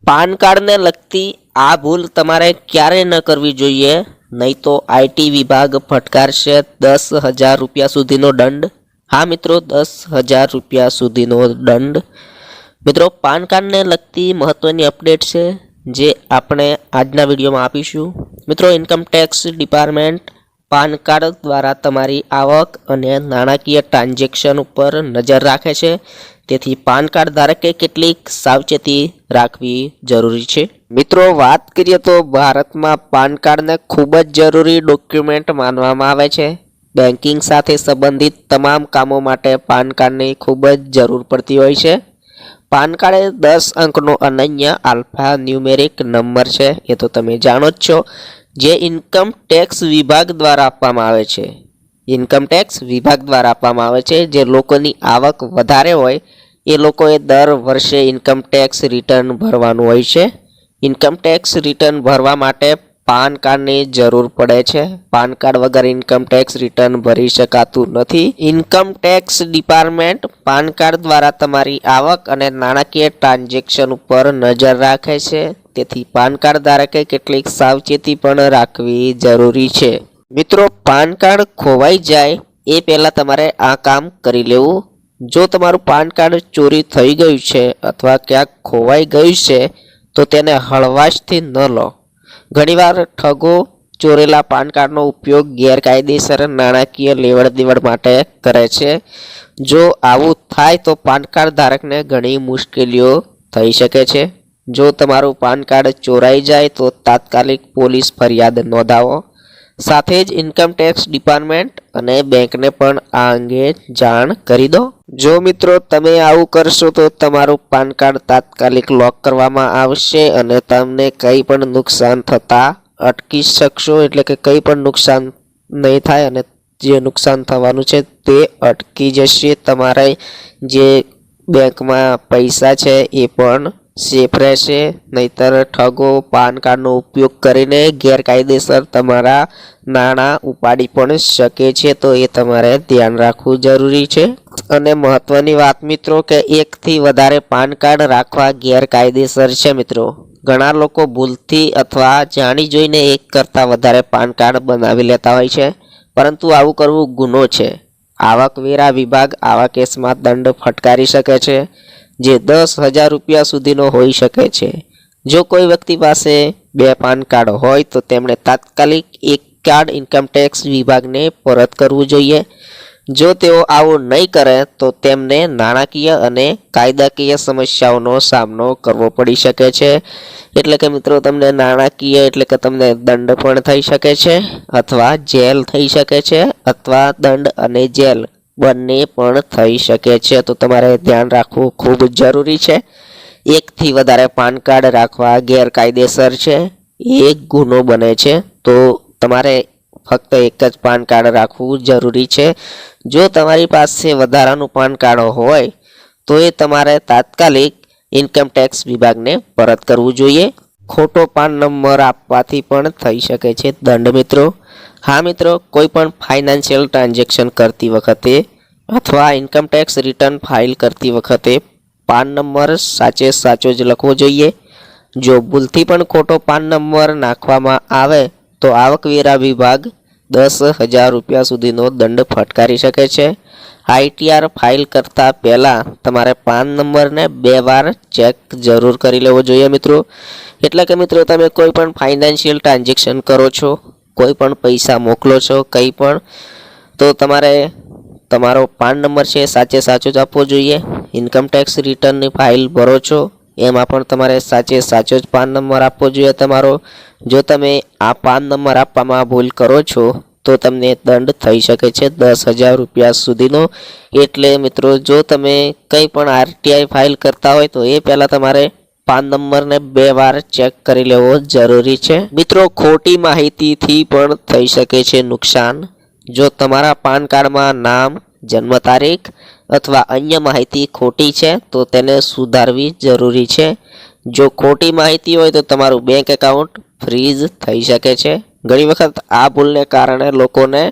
પાન કાર્ડને લગતી આ ભૂલ તમારે ક્યારે ન કરવી જોઈએ, નહીં તો આઈટી વિભાગ ફટકારશે 10,000 રૂપિયા સુધીનો દંડ। હા મિત્રો, 10,000 રૂપિયા સુધીનો દંડ। મિત્રો, પાન કાર્ડને લગતી મહત્વની અપડેટ છે જે આપણે આજના વિડીયોમાં આપીશું। મિત્રો, income tax department PAN card દ્વારા તમારી આવક અને નાણાકીય ટ્રાન્ઝેક્શન ઉપર નજર રાખે છે, તેથી પાન કાર્ડ ધારકે કેટલીક સાવચેતી રાખવી જરૂરી છે। મિત્રો, વાત કરીએ તો ભારતમાં પાન કાર્ડને ખૂબ જ જરૂરી ડોક્યુમેન્ટ માનવામાં આવે છે। બેન્કિંગ સાથે સંબંધિત તમામ કામો માટે પાન કાર્ડની ખૂબ જ જરૂર પડતી હોય છે। પાન કાર્ડ એ 10 અંકનો અનન્ય આલ્ફા ન્યુમેરિક નંબર છે, એ તો તમે જાણો જ છો, જે ઇન્કમ ટેક્સ વિભાગ દ્વારા આપવામાં આવે છે। ઇન્કમ ટેક્સ વિભાગ દ્વારા આપવામાં આવે છે। જે લોકોની આવક વધારે હોય એ લોકોએ દર વર્ષે ઇન્કમ ટેક્સ રિટર્ન ભરવાનું હોય છે। ઇન્કમ ટેક્સ રિટર્ન ભરવા માટે પાન કાર્ડની જરૂર પડે છે। પાન કાર્ડ વગર ઇન્કમ ટેક્સ રિટર્ન ભરી શકાતું નથી। Income tax department PAN card દ્વારા તમારી આવક અને નાણાકીય ટ્રાન્ઝેક્શન ઉપર નજર રાખે છે, તેથી પાન કાર્ડ ધારકે કેટલીક સાવચેતી પણ રાખવી જરૂરી છે। મિત્રો, પાન કાર્ડ ખોવાઈ જાય એ પહેલાં તમારે આ કામ કરી લેવું। જો તમારું પાન કાર્ડ ચોરી થઈ ગયું છે અથવા ક્યાંક ખોવાઈ ગયું છે તો તેને હળવાશથી ન લો। ઘણીવાર ઠગો ચોરેલા પાન કાર્ડનો ઉપયોગ ગેરકાયદેસર નાણાકીય લેવડ દેવડ માટે કરે છે। જો આવું થાય તો પાન કાર્ડ ધારકને ઘણી મુશ્કેલીઓ થઈ શકે છે। જો તમારું પાન કાર્ડ ચોરાઈ જાય તો તાત્કાલિક પોલીસ ફરિયાદ નોંધાવો। સાથે જ ઇન્કમ ટેક્સ ડિપાર્ટમેન્ટ અને બેંકને પણ આ અંગે જાણ કરી દો। જો મિત્રો તમે આવું કરશો તો તમારું પાન કાર્ડ તાત્કાલિક લોક કરવામાં આવશે અને તમને કંઈ પણ નુકસાન થતાં અટકી શકશો, એટલે કે કંઈ પણ નુકસાન નહીં થાય અને જે નુકસાન થવાનું છે તે અટકી જશે। તમારે જે બેંકમાં પૈસા છે એ પણ સેફ રહેશે, નહીતર ઠગો પાન કાર્ડનો ઉપયોગ કરીને ગેરકાયદેસર તમારા નાણાં ઉપાડી પણ શકે છે, તો એ તમારે ધ્યાન રાખવું જરૂરી છે। અને મહત્વની વાત મિત્રો કે એકથી વધારે પાન કાર્ડ રાખવા ગેરકાયદેસર છે। મિત્રો, ઘણા લોકો ભૂલથી અથવા જાણી જોઈને એક કરતાં વધારે પાન કાર્ડ બનાવી લેતા હોય છે, પરંતુ આવું કરવું ગુનો છે। આવકવેરા વિભાગ આવા કેસમાં દંડ ફટકારી શકે છે, જે 10,000 રૂપિયા સુધીનો હોઈ શકે છે। જો કોઈ વ્યક્તિ પાસે 2 પાન કાર્ડ હોય તો તેમણે તાત્કાલિક એક કાર્ડ ઇન્કમ ટેક્સ વિભાગને પરત કરવું જોઈએ। જો તેઓ આવું નહીં કરે તો તેમને નાણાકીય અને કાયદાકીય સમસ્યાઓનો સામનો કરવો પડી શકે છે। એટલે કે મિત્રો, તમને નાણાકીય એટલે કે તમને દંડ પણ થઈ શકે છે અથવા જેલ થઈ શકે છે, અથવા દંડ અને જેલ બંને પણ થઈ શકે છે, તો તમારે ધ્યાન રાખવું ખૂબ જરૂરી છે। એકથી વધારે પાન કાર્ડ રાખવા ગેરકાયદેસર છે, એ ગુનો બને છે, તો તમારે ફક્ત એક જ પાન કાર્ડ રાખવું જરૂરી છે। જો તમારી પાસે વધારાનું પાન કાર્ડ હોય તો એ તમારે તાત્કાલિક ઇન્કમ ટેક્સ વિભાગને પરત કરવું જોઈએ। ખોટો પાન નંબર આપવાથી પણ થઈ શકે છે દંડ। મિત્રો, હા મિત્રો, કોઈ પણ ફાઇનાન્શિયલ ટ્રાન્ઝેક્શન કરતી વખતે અથવા ઇન્કમ ટેક્સ રિટર્ન ફાઇલ કરતી વખતે પાન નંબર સાચો જ લખવો જોઈએ। જો ભૂલથી પણ ખોટો પાન નંબર નાખવામાં આવે તો આવકવેરા વિભાગ 10,000 રૂપિયા સુધીનો દંડ ફટકારી શકે છે। આઈટીઆર ફાઇલ કરતાં પહેલાં તમારે પાન નંબરને 2 વાર ચેક જરૂર કરી લેવો જોઈએ। મિત્રો, એટલે કે મિત્રો તમે કોઈ પણ ફાઇનાન્શિયલ ટ્રાન્ઝેક્શન કરો છો, કોઈ પણ પૈસા મોકલો છો, કંઈ પણ, તો તમારે તમારો પાન નંબર છે સાચો જ આપવો જોઈએ। ઇન્કમ ટેક્સ રિટર્નની ફાઇલ ભરો છો એમાં પણ તમારે સાચો જ પાન નંબર આપવો જોઈએ તમારો। જો તમે આ પાન નંબર આપવામાં ભૂલ કરો છો તો તમને દંડ થઈ શકે છે 10,000 રૂપિયા સુધીનો। એટલે મિત્રો, જો તમે કંઈ પણ આરટીઆઈ ફાઇલ કરતા હોય તો એ પહેલાં તમારે પાન નંબરને 2 વાર ચેક કરી લેવો જરૂરી છે। મિત્રો, ખોટી માહિતીથી પણ થઈ શકે છે નુકસાન। જો તમારા પાન કાર્ડમાં નામ, જન્મ તારીખ અથવા અન્ય માહિતી ખોટી છે તો તેને સુધારવી જરૂરી છે। જો ખોટી માહિતી હોય તો તમારું બેંક એકાઉન્ટ ફ્રીઝ થઈ શકે છે। ઘણી વખત આ ભૂલને કારણે લોકોને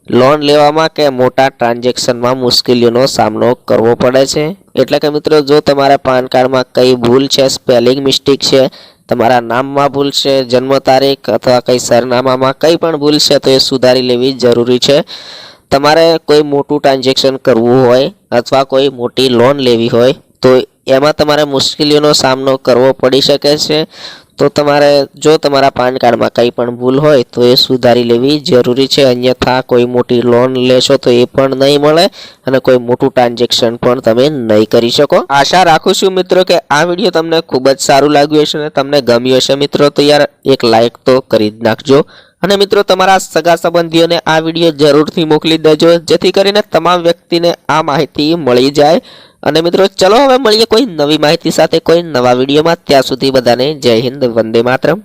લોન લેવામાં કે મોટા ટ્રાન્ઝેક્શનમાં મુશ્કેલીઓનો સામનો કરવો પડે છે। એટલે કે મિત્રો જો તમારા પાન કાર્ડમાં કઈ ભૂલ છે, સ્પેલિંગ મિસ્ટેક છે, તમારા નામમાં ભૂલ છે, જન્મ તારીખ અથવા કઈ સરનામામાં કઈ પણ ભૂલ છે તો એ સુધારી લેવી જરૂરી છે. તમારે કોઈ મોટું ટ્રાન્ઝેક્શન કરવું હોય અથવા કોઈ મોટી લોન લેવી હોય તો એમાં તમારે મુશ્કેલીઓનો સામનો કરવો પડી શકે છે. તો તમારે જો તમારા પાન કાર્ડમાં કંઈ પણ ભૂલ હોય તો એ સુધારી લેવી જરૂરી છે. અન્યથા કોઈ મોટી લોન લેશો તો એ પણ નહીં મળે અને કોઈ મોટું ટ્રાન્ઝેક્શન પણ તમે નહીં કરી શકો. આશા રાખું છું મિત્રો કે આ વિડીયો તમને ખૂબ જ સારું લાગ્યું હશે અને તમને ગમ્યું હશે મિત્રો. તો યાર એક લાઈક તો કરી જ નાખજો અને મિત્રો તમારા સગા સંબંધીઓને આ વિડીયો જરૂરથી મોકલી દેજો જેથી કરીને તમામ વ્યક્તિને આ માહિતી મળી જાય. અને મિત્રો ચલો હવે મળીએ કોઈ નવી માહિતી સાથે કોઈ નવા વિડીયોમાં. ત્યાં સુધી બધાને જય હિન્દ, વંદે માતરમ.